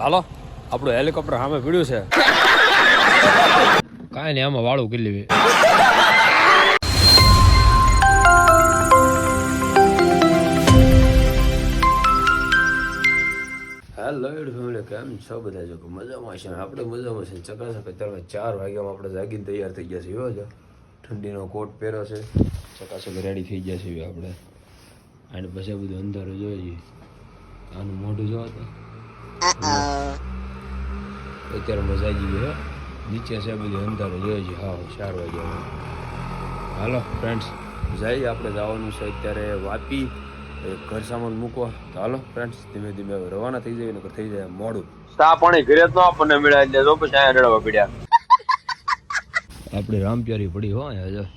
હાલો આપણું હેલિકોપ્ટર સામે પીડ્યું છે. કાંઈ નહીં, આમાં વાળું કરી લેવી. હેલો ફેમિલી, કેમ છો બધા? જો મજામાં છે, આપણે મજામાં છે. ચકાસક અત્યારે 4 વાગ્યામાં આપણે જાગીને તૈયાર થઈ ગયા છીએ. જો ઠંડીનો કોટ પહેર્યો છે, ચકાસક રેડી થઈ ગયા છીએ આપણે. અને પછી બધું અંધારું જોઈએ, આનું મોઢું જોવો તો અત્યારે મજા આવી ગઈ. નીચે છે બધું અંધારું જોઈએ છે. હા 4 વાગ્યામાં. હાલો ફ્રેન્ડ્સ, જઈએ આપણે જવાનું છે અત્યારે વાપી ઘર સામાન મૂકવા. તો હાલો ફ્રેન્ડ્સ, ધીમે ધીમે રવાના થઈ જાય, નકર થઈ જાય મોડું. ચા પાણી ઘરે જ આપણને મળ્યા એટલે જો પછી અહીંયા રડવા પડ્યા. આપણી રામપ્યારી પડી હો અહીંયા.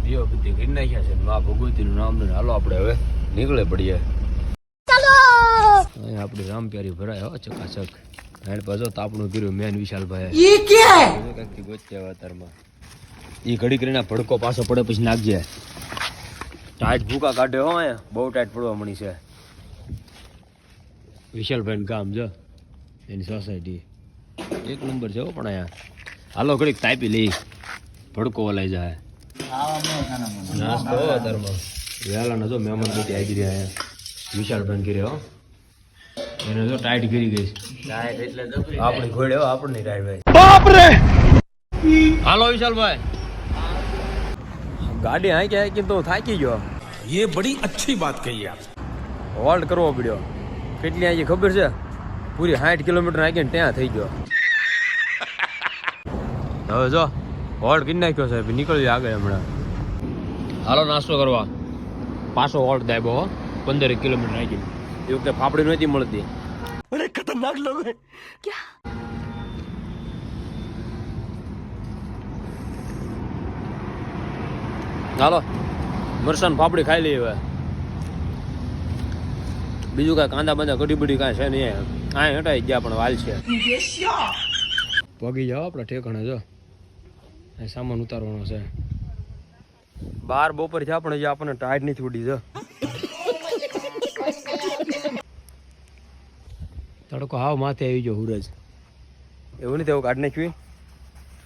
દીવા બધી કરી નાખ્યા છે, મા ભગવતીનું નામ લઈને હાલો આપણે હવે નીકળે પડીએ. અહીંયા આપણી રામપ્યારી ભરાય હો ચકાચક. એન્ડ પાછો તાપણું કર્યું મેન વિશાલભાઈ ગોત્યા વાતરમાં. એ ઘડી કરીને ભડકો પાછો પડે પછી નાખજે. ટાઈટ ભૂકા કાઢ્યો હો અહીંયા, બહુ ટાઈટ પડવા મળી છે. વિશાલભાઈ ગામ જો એની સોસાયટી 1 નંબર છે પણ અહીંયા. હાલો ઘડીક તાપી લઈ, ભડકો લઈ જાય. નાસ્તો અત્યારમાં વહેલા જો મહેમાન બેટી આવી રહ્યા અહીંયા. વિશાલભાઈ કરી હો એને જો ટાઈટ કરી ગઈ. આપણી ઘોડે હો, આપણને ટાઈટ ભાઈ. બાપ રે! હાલો વિશાલભાઈ, ગાડી હાંકી હાંકી તો થાકી ગયો. ये बड़ी अच्छी बात कही आप. હોલ્ડ કરવો પડ્યો. કેટલી હાંકી ખબર છે? પૂરી 60 કિલોમીટર હાંકીને ત્યાં થઈ ગયો. હવે જો હોલ્ડ કરી નાખ્યો સાહેબ, નીકળ્યો આગળ હમણાં. હાલો નાસ્તો કરવા. પાછો હોલ્ડ દાબ્યો હો, 15 કિલોમીટર હાંકીને. એ વખતે ફાફડી નહોતી મળતી. बड़े खतरनाक लोग हैं. હાલો મરસાન ફાફડી ખાઈ લઈએ હવે. બીજું કાંઈ કાંદા બાંદા કઢી બઢી કાંઈ છે નહીં. આ હટાઈ ગયા પણ વાલ છે. પગી જાઓ આપણે ઠેકાણે. જો સામાન ઉતારવાનો છે. બાર બપોર છે પણ જે આપણને ટાઈટ નથી ઉડી. જો તડકો હાવ માથે આવી ગયો હુરજ. એવું નથી, એવું કાઢ નાખ્યું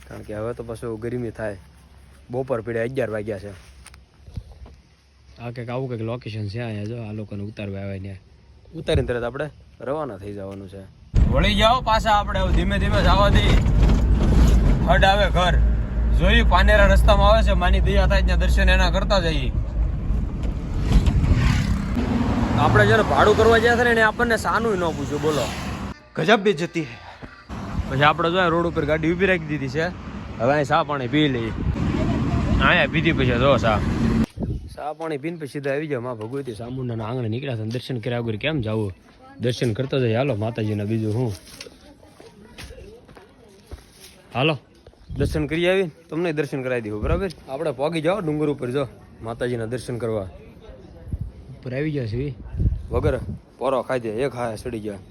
કારણ કે હવે તો પાછું ગરમી થાય. બપોર પીડે 11 વાગ્યા છે. આ કંઈક આવું કંઈક લોકેશન છે અહીંયા. જો આ લોકોને ઉતારવા આવે ત્યાં ઉતારીને તરત આપણે રવાના થઈ જવાનું છે. વળી જાઓ પાછા આપણે ધીમે ધીમે જવા દઈએ. હડ આવે ઘર જોઈ પાનેરા રસ્તામાં આવે છે. માની દયા થાય ત્યાં દર્શન એના કરતા જઈએ. આપણે જયારે ભાડું કરવા ગયા છે ને આપણને સાનું ન પૂછ્યું. બોલો गजब बेइज्जती है. પછી આપણે જો રોડ ઉપર ગાડી ઊભી રાખી દીધી છે. હવે અહીં ચા પાણી પી લઈએ. અહીંયા પીધી પછી જો ચા પાણી પીને પછી સીધા આવી જાવ. માં ભગવતી સામુંડા આંગણે નીકળ્યા હતા. દર્શન કર્યા વગર કેમ જવું? દર્શન કરતા જાય હાલો માતાજીના. બીજું હું હાલો દર્શન કરી આવી, તમને દર્શન કરાવી દઉં બરાબર. આપણે પોગી જાઓ ડુંગર ઉપર. જો માતાજીના દર્શન કરવા ઉપર આવી ગયા છે. વગર પોરો ખાઈ દે, એક હા ચડી ગયા.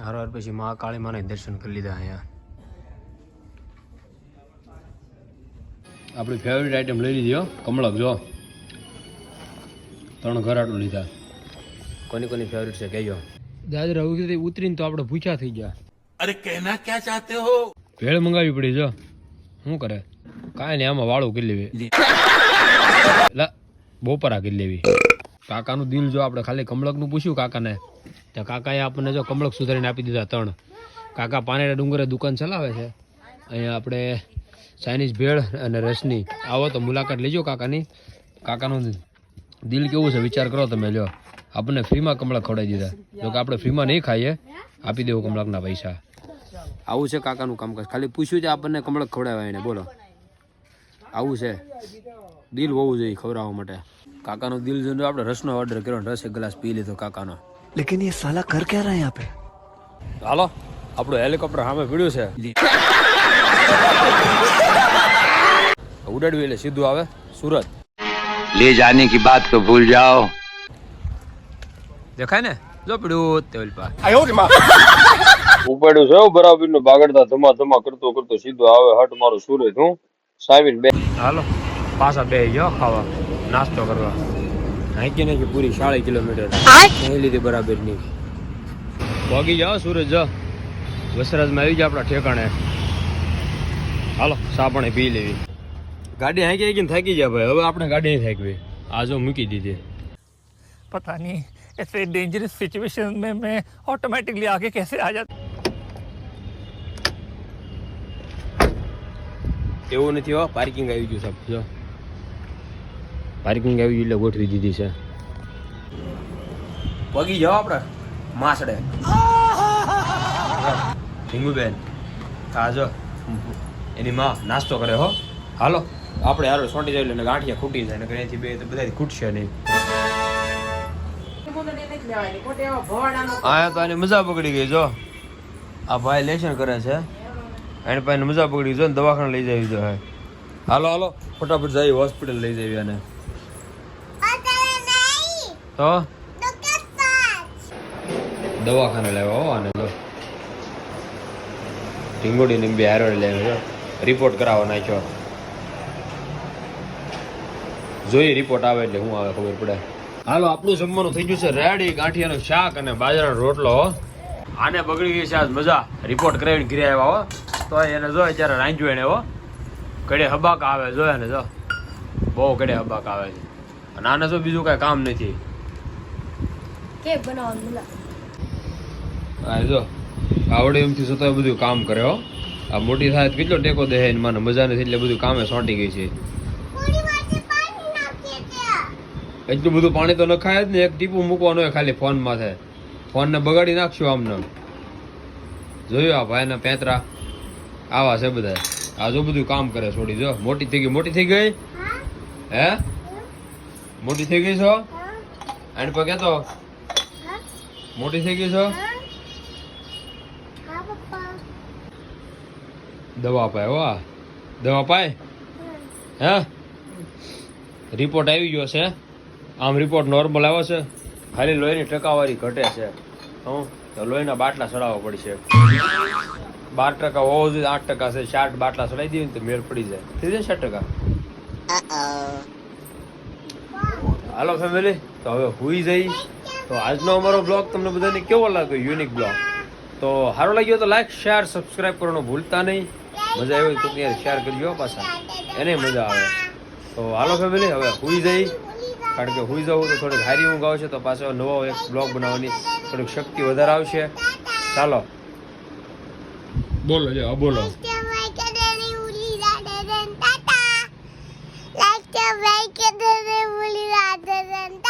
હાર પછી મા કાળી માના દર્શન કરી લીધા. અહીંયા આપણી ફેવરેટ આઈટમ લઈ લીધી હો, કમળક. જો 3 ઘર આટલું લીધા. કોની ફેવરેટ છે કહેજો. દાદરા ઉતરીને તો આપણે ભૂખ્યા થઈ ગયા. अरे कहना क्या चाहते हो? ભેળ મંગાવી પડી. જો શું કરે? કાંઈ નહીં, આમાં વાળું કરી લેવી. બપોરા કરી લેવી. કાકાનું દિલ જો આપણે ખાલી કમળકનું પૂછ્યું કાકાને, તો કાકાએ આપણને જો કમળક સુધારીને આપી દીધા 3. કાકા પાનેરા ડુંગરે દુકાન ચલાવે છે. અહીંયા આપણે ચાઇનીઝ ભેળ અને રસની. આવો તો મુલાકાત લેજો કાકાની. કાકાનું દિલ કેવું છે વિચાર કરો તમે. લો આપણને ફ્રીમાં કમળક ખવડાવી દીધા. જો કે આપણે ફ્રીમાં નહીં ખાઈએ, આપી દેવું કમળકના પૈસા. આવું છે કાકાનું કામકાજ. ખાલી પૂછ્યું છે આપણને કમળક ખવડાવ્યા એને. બોલો આવું છે. દિલ હોવું જોઈએ ખવડાવવા માટે. કાકાનું દિલ જોઈને આપણે રસનો ઓર્ડર કર્યો, રસ 1 ગ્લાસ પી લીધો કાકાનો. लेकिन ये साला कर क्या रहा है यहाँ पे? હાલો આપણું હેલિકોપ્ટર સામે પીડ્યું છે. ઉડાડ્યું એટલે સીધું આવે સુરત. ले जाने की बात तो भूल जाओ. દેખાય ને? જો પીડ્યું તેલ પા ઉપાડ્યું છે બરાબર નું બાગડતા ધમા ધમા કરતો કરતો સીધું આવે હટ મારું સુરત. હું સાવીન બે. હાલો પાછા બે ગયો ખાવા નાસ્તો કરવા. હાંકી નાખી પૂરી 40 કિલોમીટર નહીં લીધી બરાબર ની. વાગી જાઓ સૂરજ જો વસરાજમાં આવી જાય આપણા ઠેકાણે. હાલો ચા પાણી પી લેવી. ગાડી હાંકી હાંકીને થાકી જાય ભાઈ. હવે આપણે ગાડી નહીં થાકવી. આ જો મૂકી દીધી. पता नहीं ऐसे डेंजरस सिचुएशन में मैं ऑटोमेटिकली आगे कैसे आ जाता. એવું નથી હો, પાર્કિંગ આવી ગયું સાહેબ. જો પાર્કિંગ આવી ગયું એટલે ગોઠવી દીધી છે. પગી જાઓ આપણે માસડે. ઢીંગુબેન હા જો એની માં નાસ્તો કરે હો. હાલો આપણે હારો સોંટી જાય એટલે ગાંઠિયા ખૂટી જાય ને અહીંથી બે તો બધા ખૂટશે નહીં. આયા તો આની મજા પકડી ગઈ. જો આ ભાઈ લેશન કરે છે, એને પાસે મજા પકડી જો ને દવાખાને લઈ જવી જોઈએ. હાલો હાલો ફટાફટ જઈએ હોસ્પિટલ લઈ જઈએ. અને તો દવાખાને લેવા હો. અને જો ઢીંગોડી ને બે હારો લેવા રિપોર્ટ કરાવવા નાખ્યો. જોઈએ રિપોર્ટ આવે એટલે હું આવે ખબર પડે. હાલો આપણું જમવાનું થઈ ગયું છે રેડી. ગાંઠિયાનું શાક અને બાજરાનો રોટલો. આને બગડી ગઈ છે આજ મજા. રિપોર્ટ કરાવીને ઘરે આવ્યા હો. તો એને જો અત્યારે રાંધ્યું એને હો. કડે હબાક આવે જો એને જો બહુ કડે હબાક આવે છે. અને આને જો બીજું કઈ કામ નથી. હા જો આવડે એમથી છતાં બધું કામ કરે હો. આ મોટી થાય કેટલો ટેકો દે મને મજા નથી એટલે બધું કામે સોંટી ગઈ છે. એટલું બધું પાણી તો નખાય જ ને. એક ટીપું મૂકવાનું હોય ખાલી ફોન માથે. ફોન ને બગાડી નાખશું આમને. જોયું આ ભાઈ ના પેતરા આવા છે બધા. આ જો બધું કામ કરે છોડી. જો મોટી થઈ ગઈ. મોટી થઈ ગઈ હે? મોટી થઈ ગઈ છો? એની પર કેતો મોટી થઈ ગઈ છો? દવા પાય હો. દવા પાય હે? રિપોર્ટ આવી ગયો છે. આમ રિપોર્ટ નોર્મલ આવ્યો છે. ખાલી લોહીની ટકાવારી ઘટે છે. હું તો લોહીના બાટલા ચડાવવા પડશે. 12% હોવો જોઈએ. 8% છે. 60 બાટલા ચડાવી દઈએ ને તો મેળ પડી જાય. થઈ જાય 60%. હાલો ફેમિલી તો હવે હુઈ જઈ. તો આજનો અમારો બ્લોગ તમને બધાને કેવો લાગ્યો? Unique blog. તો સારો લાગ્યો તો લાઈક શેર સબસ્ક્રાઈબ કરવાનું ભૂલતા નહીં. મજા આવી તો ત્યારે શેર કરજો પાછા, એને મજા આવે. તો હાલો ફેમિલી હવે હુઈ જઈ. કારણ કે હુઈ જવું તો થોડીક હારી ઊંઘ આવશે તો પાછો નવો એક બ્લોગ બનાવવાની થોડીક શક્તિ વધારે આવશે. ચાલો બોલો જો બોલો. like